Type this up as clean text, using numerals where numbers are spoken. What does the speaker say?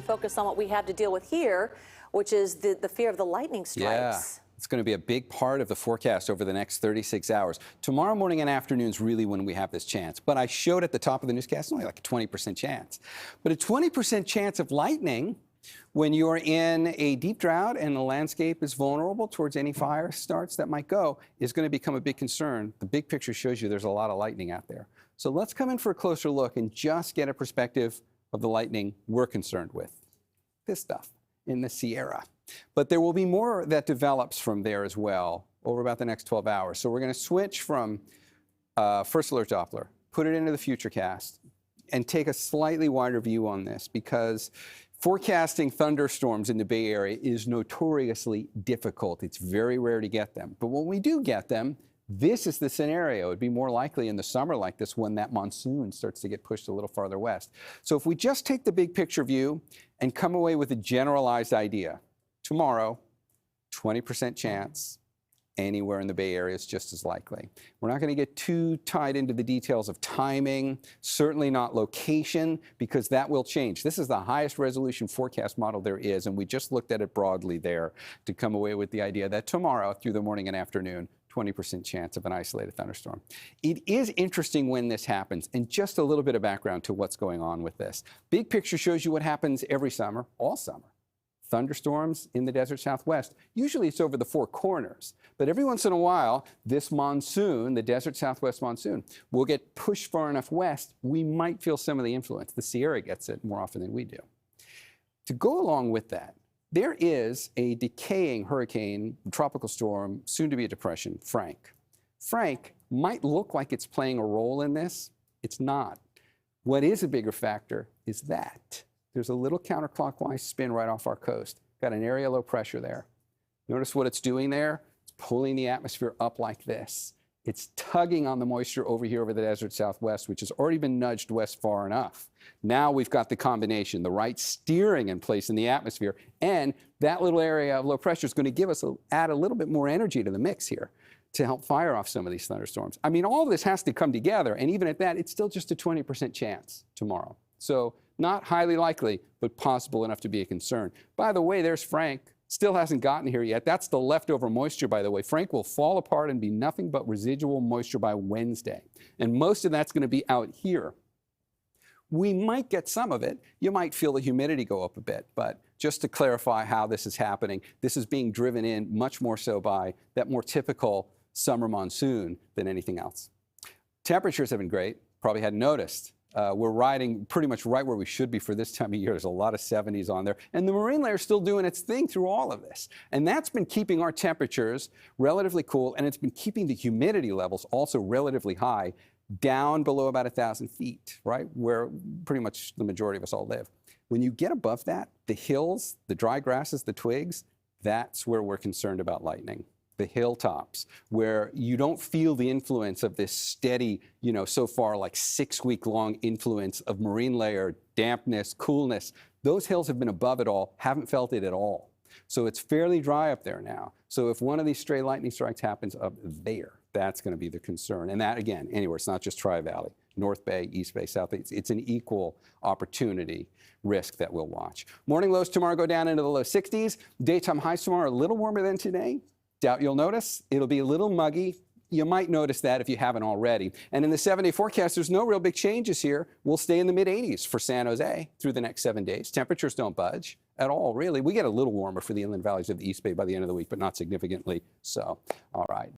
focus on what we have to deal with here, which is the fear of the lightning strikes. Yeah. It's going to be a big part of the forecast over the next 36 hours. Tomorrow morning and afternoon is really when we have this chance. But I showed at the top of the newscast only like a 20% chance. But a 20% chance of lightning when you're in a deep drought and the landscape is vulnerable towards any fire starts that might go is going to become a big concern. The big picture shows you there's a lot of lightning out there. So let's come in for a closer look and just get a perspective of the lightning we're concerned with. This stuff in the Sierra. But there will be more that develops from there as well over about the next 12 hours. So we're going to switch from first alert Doppler, put it into the futurecast, and take a slightly wider view on this because forecasting thunderstorms in the Bay Area is notoriously difficult. It's very rare to get them. But when we do get them, this is the scenario. It would be more likely in the summer like this when that monsoon starts to get pushed a little farther west. So if we just take the big picture view and come away with a generalized idea, tomorrow, 20% chance, anywhere in the Bay Area is just as likely. We're not going to get too tied into the details of timing, certainly not location, because that will change. This is the highest resolution forecast model there is, and we just looked at it broadly there to come away with the idea that tomorrow, through the morning and afternoon, 20% chance of an isolated thunderstorm. It is interesting when this happens, and just a little bit of background to what's going on with this. Big picture shows you what happens every summer, all summer. Thunderstorms in the desert Southwest. Usually it's over the four corners, but every once in a while, this monsoon, the desert Southwest monsoon, will get pushed far enough west, we might feel some of the influence. The Sierra gets it more often than we do. To go along with that, there is a decaying hurricane, tropical storm, soon to be a depression, Frank. Frank might look like it's playing a role in this. It's not. What is a bigger factor is that there's a little counterclockwise spin right off our coast. Got an area low pressure there. Notice what it's doing there? It's pulling the atmosphere up like this. It's tugging on the moisture over here over the desert Southwest, which has already been nudged west far enough. Now we've got the combination, the right steering in place in the atmosphere, and that little area of low pressure is going to give us add a little bit more energy to the mix here to help fire off some of these thunderstorms. I mean, all of this has to come together, and even at that, it's still just a 20% chance tomorrow. So not highly likely, but possible enough to be a concern. By the way, there's Frank. Still hasn't gotten here yet. That's the leftover moisture, by the way. Frank will fall apart and be nothing but residual moisture by Wednesday. And most of that's going to be out here. We might get some of it. You might feel the humidity go up a bit. But just to clarify how this is happening, this is being driven in much more so by that more typical summer monsoon than anything else. Temperatures have been great. Probably hadn't noticed. We're riding pretty much right where we should be for this time of year. There's a lot of 70s on there. And the marine layer is still doing its thing through all of this. And that's been keeping our temperatures relatively cool, and it's been keeping the humidity levels also relatively high, down below about 1,000 feet, right, where pretty much the majority of us all live. When you get above that, the hills, the dry grasses, the twigs, that's where we're concerned about lightning. The hilltops, where you don't feel the influence of this steady, so far like 6-week-long influence of marine layer, dampness, coolness. Those hills have been above it all, haven't felt it at all. So it's fairly dry up there now. So if one of these stray lightning strikes happens up there, that's going to be the concern. And that, again, anywhere, it's not just Tri-Valley. North Bay, East Bay, South Bay, it's an equal opportunity risk that we'll watch. Morning lows tomorrow go down into the low 60s. Daytime highs tomorrow are a little warmer than today. Doubt you'll notice. It'll be a little muggy. You might notice that if you haven't already. And in the 7-day forecast, there's no real big changes here. We'll stay in the mid-80s for San Jose through the next 7 days. Temperatures don't budge at all, really. We get a little warmer for the inland valleys of the East Bay by the end of the week, but not significantly so. All right.